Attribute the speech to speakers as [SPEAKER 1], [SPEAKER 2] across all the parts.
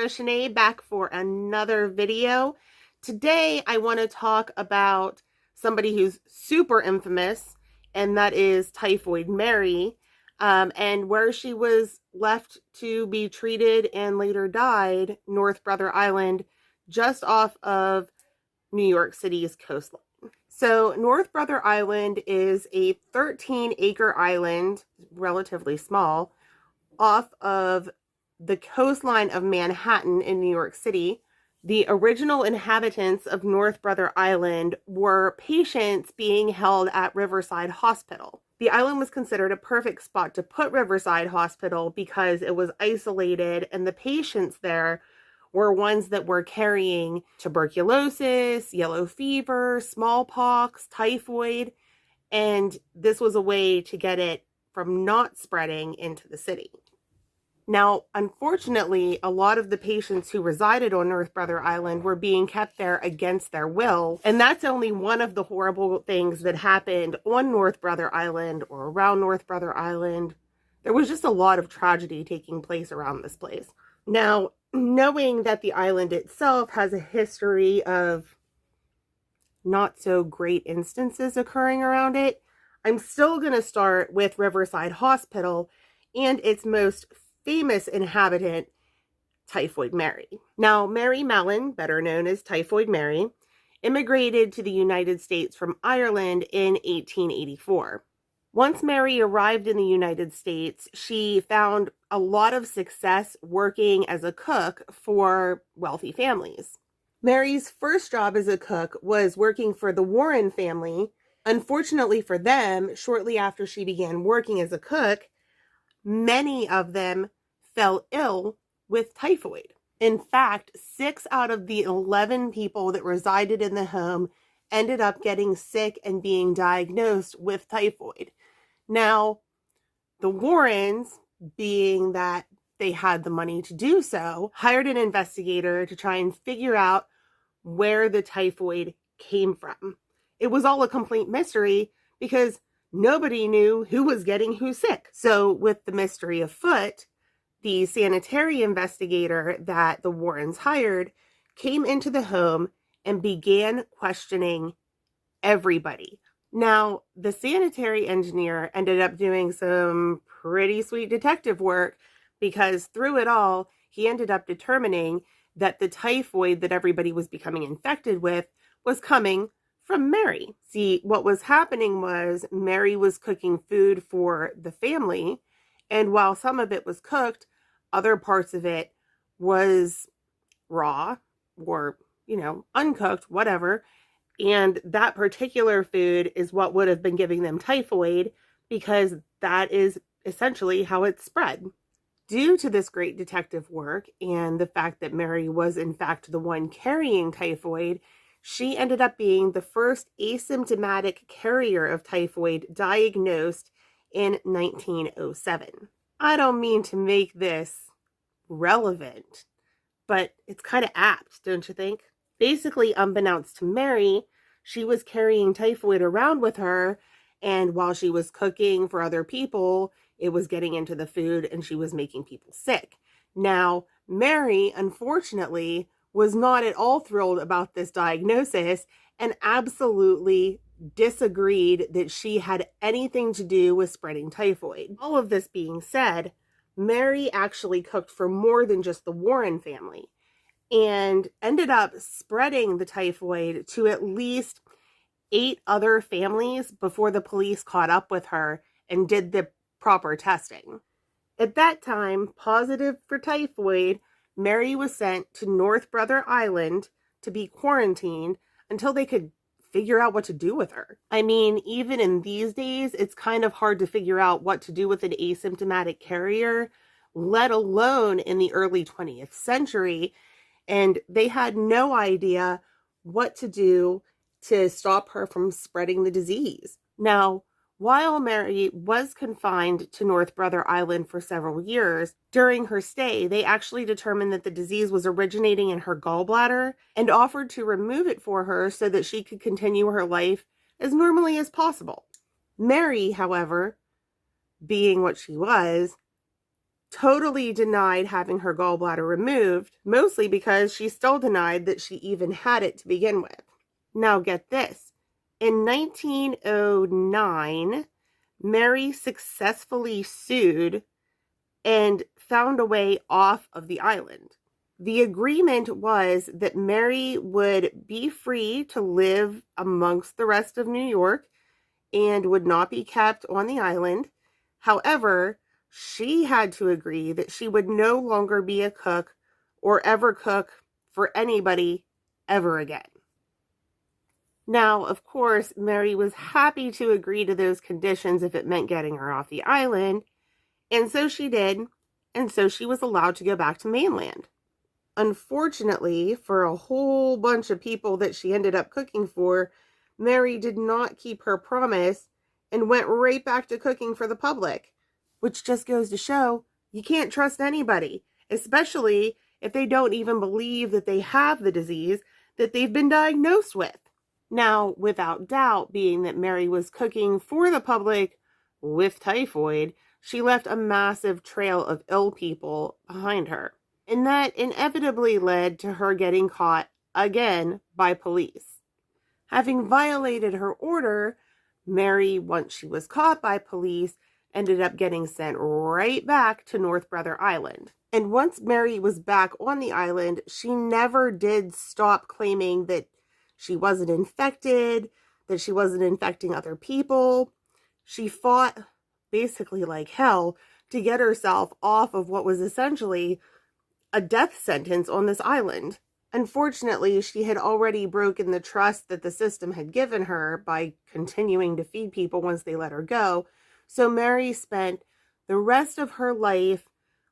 [SPEAKER 1] Shanae, back for another video. Today I want to talk about somebody who's super infamous, and that is Typhoid Mary, and where she was left to be treated and later died, North Brother Island, just off of New York City's coastline. So North Brother Island is a 13-acre island, relatively small, off of the coastline of Manhattan in New York City. The original inhabitants of North Brother Island were patients being held at Riverside Hospital. The island was considered a perfect spot to put Riverside Hospital because it was isolated, and the patients there were ones that were carrying tuberculosis, yellow fever, smallpox, typhoid, and this was a way to get it from not spreading into the city. Now, unfortunately, a lot of the patients who resided on North Brother Island were being kept there against their will, and that's only one of the horrible things that happened on North Brother Island or around North Brother Island. There was just a lot of tragedy taking place around this place. Now, knowing that the island itself has a history of not so great instances occurring around it, I'm still going to start with Riverside Hospital and its most famous inhabitant, Typhoid Mary. Now, Mary Mallon, better known as Typhoid Mary, immigrated to the United States from Ireland in 1884. Once Mary arrived in the United States, she found a lot of success working as a cook for wealthy families. Mary's first job as a cook was working for the Warren family. Unfortunately for them, shortly after she began working as a cook, many of them fell ill with typhoid. In fact, 6 out of the 11 people that resided in the home ended up getting sick and being diagnosed with typhoid. Now, the Warrens, being that they had the money to do so, hired an investigator to try and figure out where the typhoid came from. It was all a complete mystery because nobody knew who was getting who sick. So with the mystery afoot, the sanitary investigator that the Warrens hired came into the home and began questioning everybody. Now, the sanitary engineer ended up doing some pretty sweet detective work because through it all, he ended up determining that the typhoid that everybody was becoming infected with was coming from Mary. See, what was happening was Mary was cooking food for the family, and while some of it was cooked, other parts of it was raw or, uncooked, whatever. And that particular food is what would have been giving them typhoid because that is essentially how it spread. Due to this great detective work and the fact that Mary was in fact the one carrying typhoid, she ended up being the first asymptomatic carrier of typhoid diagnosed in 1907. I don't mean to make this relevant, but it's kind of apt, don't you think? Basically, unbeknownst to Mary, she was carrying typhoid around with her, and while she was cooking for other people, it was getting into the food and she was making people sick. Now, Mary, unfortunately, was not at all thrilled about this diagnosis and absolutely disagreed that she had anything to do with spreading typhoid. All of this being said, Mary actually cooked for more than just the Warren family and ended up spreading the typhoid to at least 8 other families before the police caught up with her and did the proper testing. At that time, positive for typhoid, Mary was sent to North Brother Island to be quarantined until they could figure out what to do with her. I mean, even in these days, it's kind of hard to figure out what to do with an asymptomatic carrier, let alone in the early 20th century. And they had no idea what to do to stop her from spreading the disease. Now, while Mary was confined to North Brother Island for several years, during her stay, they actually determined that the disease was originating in her gallbladder and offered to remove it for her so that she could continue her life as normally as possible. Mary, however, being what she was, totally denied having her gallbladder removed, mostly because she still denied that she even had it to begin with. Now get this. In 1909, Mary successfully sued and found a way off of the island. The agreement was that Mary would be free to live amongst the rest of New York and would not be kept on the island. However, she had to agree that she would no longer be a cook or ever cook for anybody ever again. Now, of course, Mary was happy to agree to those conditions if it meant getting her off the island, and so she did, and so she was allowed to go back to mainland. Unfortunately, for a whole bunch of people that she ended up cooking for, Mary did not keep her promise and went right back to cooking for the public, which just goes to show you can't trust anybody, especially if they don't even believe that they have the disease that they've been diagnosed with. Now, without doubt, being that Mary was cooking for the public with typhoid, she left a massive trail of ill people behind her. And that inevitably led to her getting caught again by police. Having violated her order, Mary, once she was caught by police, ended up getting sent right back to North Brother Island. And once Mary was back on the island, she never did stop claiming that she wasn't infected, that she wasn't infecting other people. She fought basically like hell to get herself off of what was essentially a death sentence on this island. Unfortunately, she had already broken the trust that the system had given her by continuing to feed people once they let her go. So Mary spent the rest of her life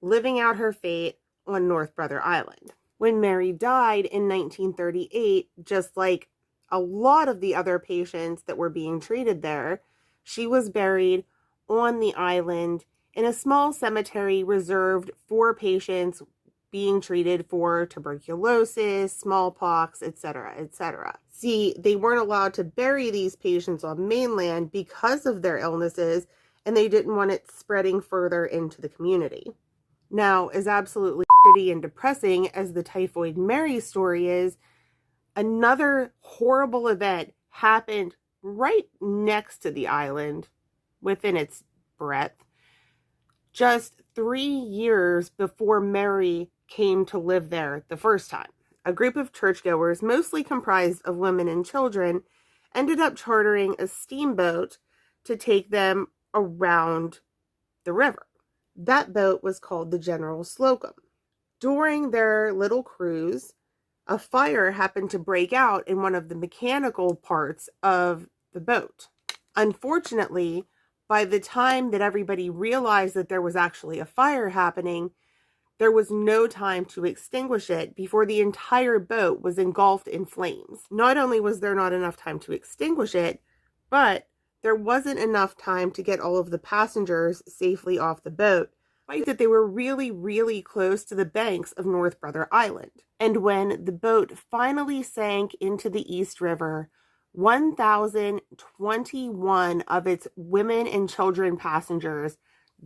[SPEAKER 1] living out her fate on North Brother Island. When Mary died in 1938, just like a lot of the other patients that were being treated there, she was buried on the island in a small cemetery reserved for patients being treated for tuberculosis, smallpox, etc., etc. See, they weren't allowed to bury these patients on mainland because of their illnesses, and they didn't want it spreading further into the community. Now, as absolutely shitty and depressing as the Typhoid Mary story is, another horrible event happened right next to the island, within its breadth, just 3 years before Mary came to live there the first time. A group of churchgoers, mostly comprised of women and children, ended up chartering a steamboat to take them around the river. That boat was called the General Slocum. During their little cruise, a fire happened to break out in one of the mechanical parts of the boat. Unfortunately, by the time that everybody realized that there was actually a fire happening, there was no time to extinguish it before the entire boat was engulfed in flames. Not only was there not enough time to extinguish it, but there wasn't enough time to get all of the passengers safely off the boat, despite that they were really, really close to the banks of North Brother Island. And when the boat finally sank into the East River, 1,021 of its women and children passengers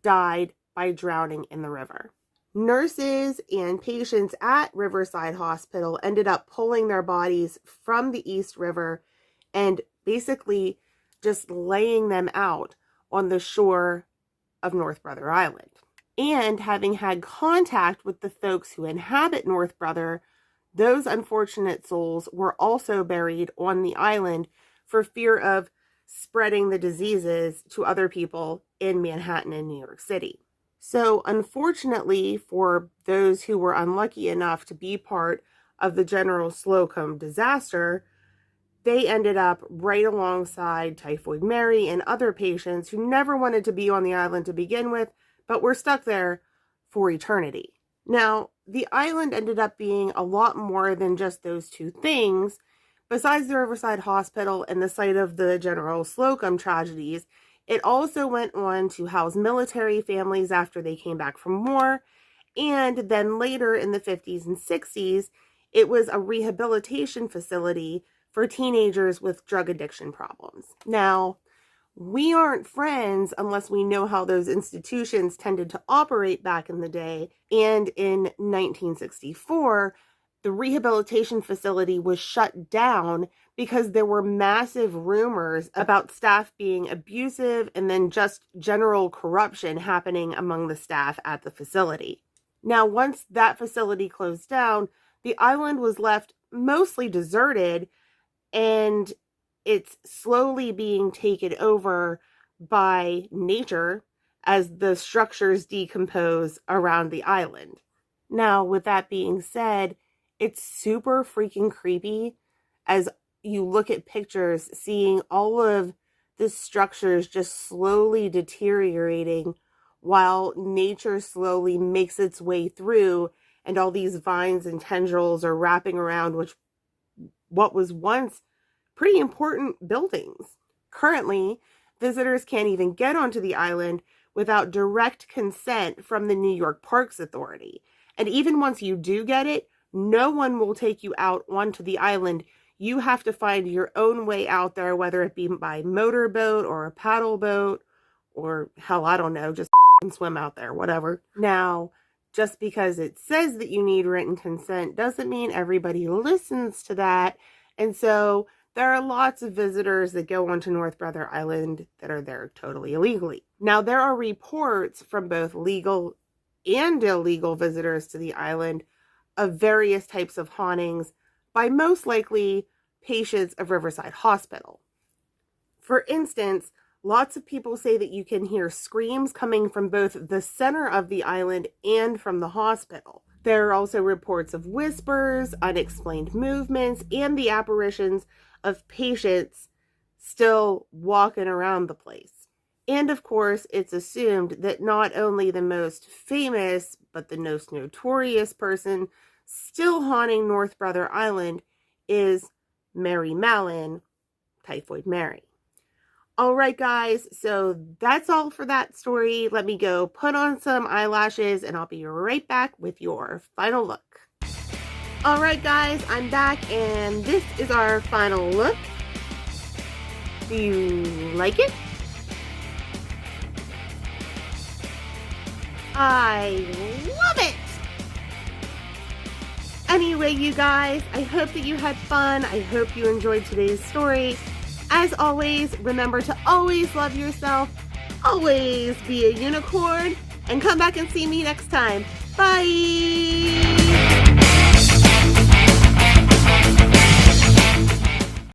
[SPEAKER 1] died by drowning in the river. Nurses and patients at Riverside Hospital ended up pulling their bodies from the East River and basically just laying them out on the shore of North Brother Island. And having had contact with the folks who inhabit North Brother, those unfortunate souls were also buried on the island for fear of spreading the diseases to other people in Manhattan and New York City. So unfortunately for those who were unlucky enough to be part of the General Slocum disaster, they ended up right alongside Typhoid Mary and other patients who never wanted to be on the island to begin with, but were stuck there for eternity. Now, the island ended up being a lot more than just those two things. Besides the Riverside Hospital and the site of the General Slocum tragedies, it also went on to house military families after they came back from war, and then later in the 50s and 60s, it was a rehabilitation facility for teenagers with drug addiction problems. Now, we aren't friends unless we know how those institutions tended to operate back in the day. And in 1964, the rehabilitation facility was shut down because there were massive rumors about staff being abusive and then just general corruption happening among the staff at the facility. Now, once that facility closed down, the island was left mostly deserted, and it's slowly being taken over by nature as the structures decompose around the island. Now, with that being said, it's super freaking creepy as you look at pictures, seeing all of the structures just slowly deteriorating while nature slowly makes its way through, and all these vines and tendrils are wrapping around what was once pretty important buildings. Currently, visitors can't even get onto the island without direct consent from the New York Parks Authority. And even once you do get it, no one will take you out onto the island. You have to find your own way out there, whether it be by motorboat or a paddle boat, or hell, I don't know, just swim out there, whatever. Now, just because it says that you need written consent doesn't mean everybody listens to that. And so there are lots of visitors that go onto North Brother Island that are there totally illegally. Now, there are reports from both legal and illegal visitors to the island of various types of hauntings by most likely patients of Riverside Hospital. For instance, lots of people say that you can hear screams coming from both the center of the island and from the hospital. There are also reports of whispers, unexplained movements, and the apparitions of patients still walking around the place. And of course, it's assumed that not only the most famous, but the most notorious person still haunting North Brother Island is Mary Mallon, Typhoid Mary. All right, guys, so that's all for that story. Let me go put on some eyelashes and I'll be right back with your final look. All right, guys, I'm back and this is our final look. Do you like it? I love it! Anyway, you guys, I hope that you had fun. I hope you enjoyed today's story. As always, remember to always love yourself, always be a unicorn, and come back and see me next time. Bye!